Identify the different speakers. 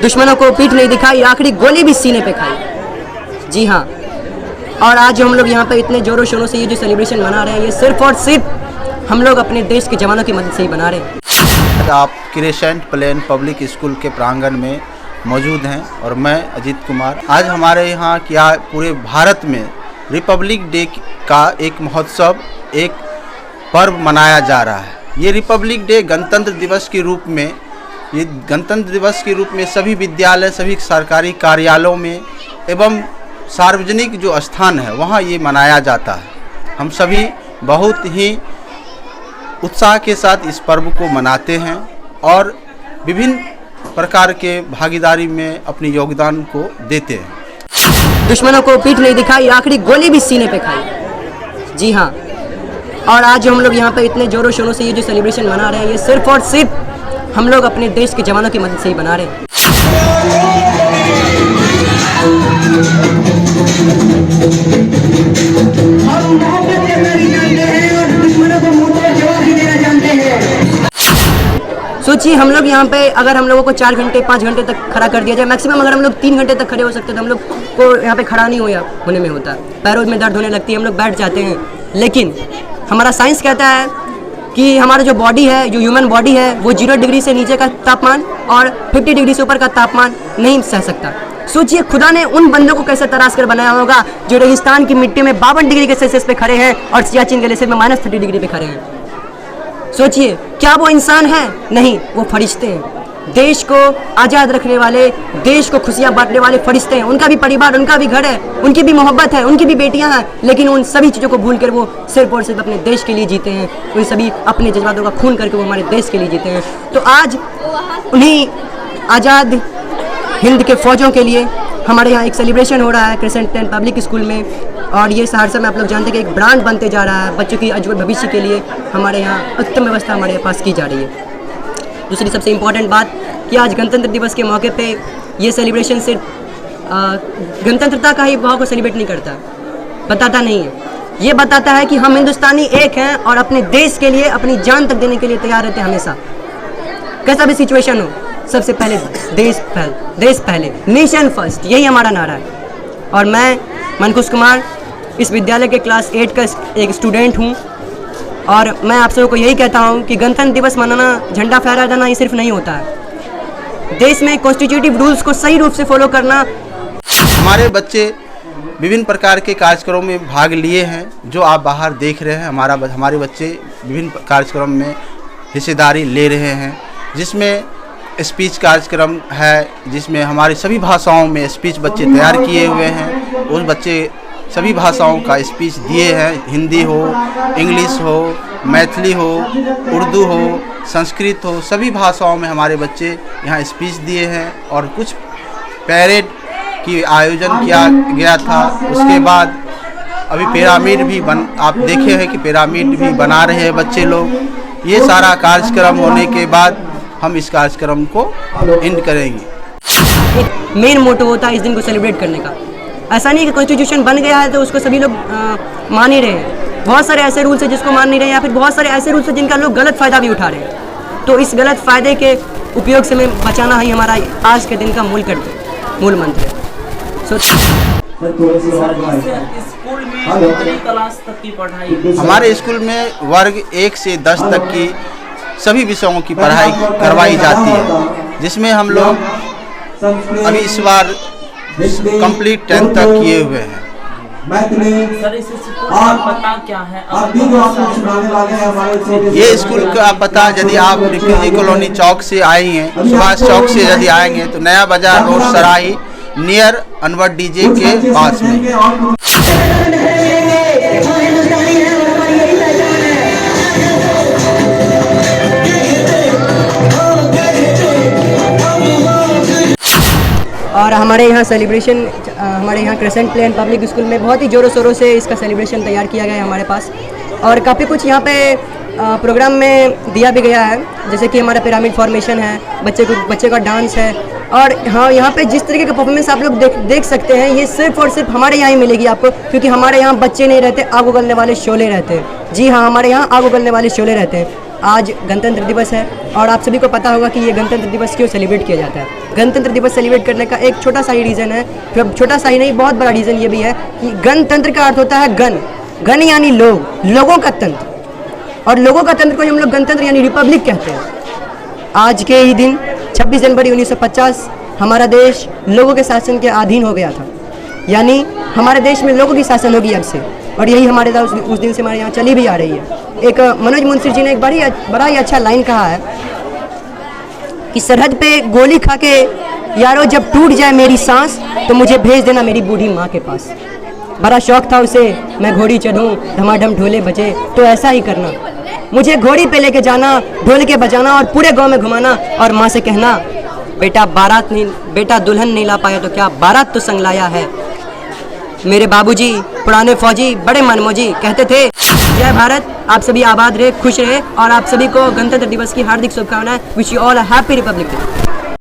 Speaker 1: दुश्मनों को पीठ नहीं दिखाई, आखिरी गोली भी सीने पे खाई। जी हाँ, और आज हम लोग यहाँ पे इतने जोरों शोरों से ये जो सेलिब्रेशन मना रहे हैं, ये सिर्फ और सिर्फ हम लोग अपने देश के जवानों की मदद से ही बना रहे हैं।
Speaker 2: आप क्रेसेंट प्लेन पब्लिक स्कूल के प्रांगण में मौजूद हैं और मैं अजीत कुमार। आज हमारे यहाँ क्या पूरे भारत में रिपब्लिक डे का एक महोत्सव, एक पर्व मनाया जा रहा है। ये रिपब्लिक डे गणतंत्र दिवस के रूप में सभी विद्यालय, सभी सरकारी कार्यालयों में एवं सार्वजनिक जो स्थान है वहाँ ये मनाया जाता है। हम सभी बहुत ही उत्साह के साथ इस पर्व को मनाते हैं और विभिन्न प्रकार के भागीदारी में अपनी योगदान को देते हैं।
Speaker 1: दुश्मनों को पीठ नहीं दिखाई, आखिरी गोली भी सीने पे खाई। जी हाँ, और आज हम लोग यहाँ पे इतने जोरों शोरों से ये जो सेलिब्रेशन मना रहे हैं, ये सिर्फ और सिर्फ हम लोग अपने देश के जवानों की मदद से ही बना रहे हैं। सोचिए, हम लोग यहाँ पे अगर हम लोगों को 4 घंटे 5 घंटे तक खड़ा कर दिया जाए, मैक्सिमम अगर हम लोग 3 घंटे तक खड़े हो सकते तो हम लोग को यहाँ पे खड़ा नहीं होने में होता, पैरों में दर्द होने लगती है, हम लोग बैठ जाते हैं। लेकिन हमारा साइंस कहता है कि हमारा जो बॉडी है, जो ह्यूमन बॉडी है, वो 0 डिग्री से नीचे का तापमान और 50 डिग्री से ऊपर का तापमान नहीं सह सकता। सोचिए, खुदा ने उन बंदों को कैसे तराश कर बनाया होगा जो रेगिस्तान की मिट्टी में 52 डिग्री के सेल्सियस पे खड़े हैं और सियाचिन ग्लेशियर में -30 डिग्री पे खड़े हैं। सोचिए, क्या वो इंसान है? नहीं, वो फरिश्ते हैं। देश को आज़ाद रखने वाले, देश को खुशियाँ बांटने वाले फरिश्ते हैं। उनका भी परिवार, उनका भी घर है, उनकी भी मोहब्बत है, उनकी भी बेटियां हैं, लेकिन उन सभी चीज़ों को भूल कर वो सिर्फ और सिर्फ अपने देश के लिए जीते हैं। उन सभी अपने जज्बातों का खून करके वो हमारे देश के लिए जीते हैं। तो आज उन्हीं आज़ाद हिंद के फौजों के लिए हमारे यहाँ एक सेलिब्रेशन हो रहा है क्रेसेंट प्लेन पब्लिक स्कूल में, और ये सहरसा में आप लोग जानते हैं कि एक ब्रांड बनते जा रहा है। बच्चों की उज्ज्वल भविष्य के लिए हमारे यहाँ उत्तम व्यवस्था हमारे पास की जा रही है। दूसरी सबसे इम्पॉर्टेंट बात कि आज गणतंत्र दिवस के मौके पे ये सेलिब्रेशन सिर्फ गणतंत्रता का ही भाव को सेलिब्रेट नहीं करता, बताता नहीं है। ये बताता है कि हम हिंदुस्तानी एक हैं और अपने देश के लिए अपनी जान तक देने के लिए तैयार रहते हैं हमेशा, कैसा भी सिचुएशन हो। सबसे पहले देश पहले, नेशन फर्स्ट, यही हमारा नारा है। और मैं मनकुश कुमार इस विद्यालय के क्लास 8 का एक स्टूडेंट हूँ, और मैं आप सबको यही कहता हूँ कि गणतंत्र दिवस मनाना, झंडा फहरा देना ये सिर्फ नहीं होता है। देश में कॉन्स्टिट्यूटिव रूल्स को सही रूप से फॉलो करना।
Speaker 2: हमारे बच्चे विभिन्न प्रकार के कार्यक्रमों में भाग लिए हैं, जो आप बाहर देख रहे हैं। हमारे बच्चे विभिन्न कार्यक्रम में हिस्सेदारी ले रहे हैं, जिसमें स्पीच कार्यक्रम है, जिसमें हमारी सभी भाषाओं में स्पीच बच्चे तैयार किए हुए हैं। उस बच्चे सभी भाषाओं का स्पीच दिए हैं, हिंदी हो, इंग्लिश हो, मैथिली हो, उर्दू हो, संस्कृत हो, सभी भाषाओं में हमारे बच्चे यहाँ स्पीच दिए हैं। और कुछ पैरेड की आयोजन किया गया था। उसके बाद अभी पिरामिड भी आप देखे हैं कि पिरामिड भी बना रहे हैं बच्चे लोग। ये सारा कार्यक्रम होने के बाद हम इस कार्यक्रम को एंड करेंगे।
Speaker 1: मेन मोटो होता है इस दिन को सेलिब्रेट करने का। ऐसा नहीं कि कॉन्स्टिट्यूशन बन गया है तो उसको सभी लोग मान ही रहे हैं। बहुत सारे ऐसे रूल्स हैं जिसको मान नहीं रहे हैं, या फिर बहुत सारे ऐसे रूल्स हैं जिनका लोग गलत फ़ायदा भी उठा रहे हैं। तो इस गलत फ़ायदे के उपयोग से हमें बचाना ही हमारा आज के दिन का मूल मंत्र है।
Speaker 2: हमारे स्कूल में वर्ग 1 से 10 तक की सभी विषयों की पढ़ाई करवाई जाती है, जिसमें हम लोग अभी इस बार कंप्लीट 10th तक किए हुए हैं।
Speaker 3: सर, इस स्कूल का पता क्या है?
Speaker 2: ये स्कूल का पता, यदि आप रिफ्यूजी कॉलोनी चौक से आए हैं, सुभाष चौक से यदि आएंगे तो नया बाजार रोड सराही नियर अनवर डीजे के पास में।
Speaker 1: और हमारे यहाँ सेलिब्रेशन, हमारे यहाँ क्रेसेंट प्लेन पब्लिक स्कूल में बहुत ही ज़ोरों शोरों से इसका सेलिब्रेशन तैयार किया गया है हमारे पास, और काफ़ी कुछ यहाँ पे प्रोग्राम में दिया भी गया है, जैसे कि हमारा पिरामिड फॉर्मेशन है, बच्चे का डांस है। और हाँ, यहाँ पे जिस तरीके का परफॉर्मेंस आप लोग देख सकते हैं, ये सिर्फ और सिर्फ हमारे यहाँ ही मिलेगी आपको, क्योंकि हमारे यहाँ बच्चे नहीं रहते, आग उगलने वाले शोले रहते हैं। जी हाँ, हमारे यहाँ आग उगलने वाले शोले रहते हैं। आज गणतंत्र दिवस है और आप सभी को पता होगा कि ये गणतंत्र दिवस क्यों सेलिब्रेट किया जाता है। गणतंत्र दिवस सेलिब्रेट करने का एक छोटा सा ही रीज़न है, फिर छोटा सा ही नहीं बहुत बड़ा रीज़न ये भी है कि गणतंत्र का अर्थ होता है गण यानी लोग, लोगों का तंत्र, और लोगों का तंत्र को हम लोग गणतंत्र यानी रिपब्लिक कहते हैं। आज के ही दिन 26 जनवरी 1950 हमारा देश लोगों के शासन के अधीन हो गया था, यानी हमारे देश में लोगों की शासन होगी अब से, और यही हमारे साथ उस दिन से हमारे यहाँ चली भी आ रही है। एक मनोज मुंशी जी ने एक बड़ा ही अच्छा लाइन कहा है कि सरहद पे गोली खा के यारो जब टूट जाए मेरी सांस तो मुझे भेज देना मेरी बूढ़ी माँ के पास। बड़ा शौक था उसे मैं घोड़ी चढ़ूं धमाधम ढोले बजे, तो ऐसा ही करना, मुझे घोड़ी पे लेके जाना, ढोल के बजाना और पूरे गांव में घुमाना और माँ से कहना बेटा दुल्हन नहीं ला पाया तो क्या बारात तो संग लाया है। मेरे बाबूजी पुराने फौजी बड़े मनमोजी कहते थे जय भारत, आप सभी आबाद रहे, खुश रहे, और आप सभी को गणतंत्र दिवस की हार्दिक शुभकामनाएं। Wish you all a happy Republic day.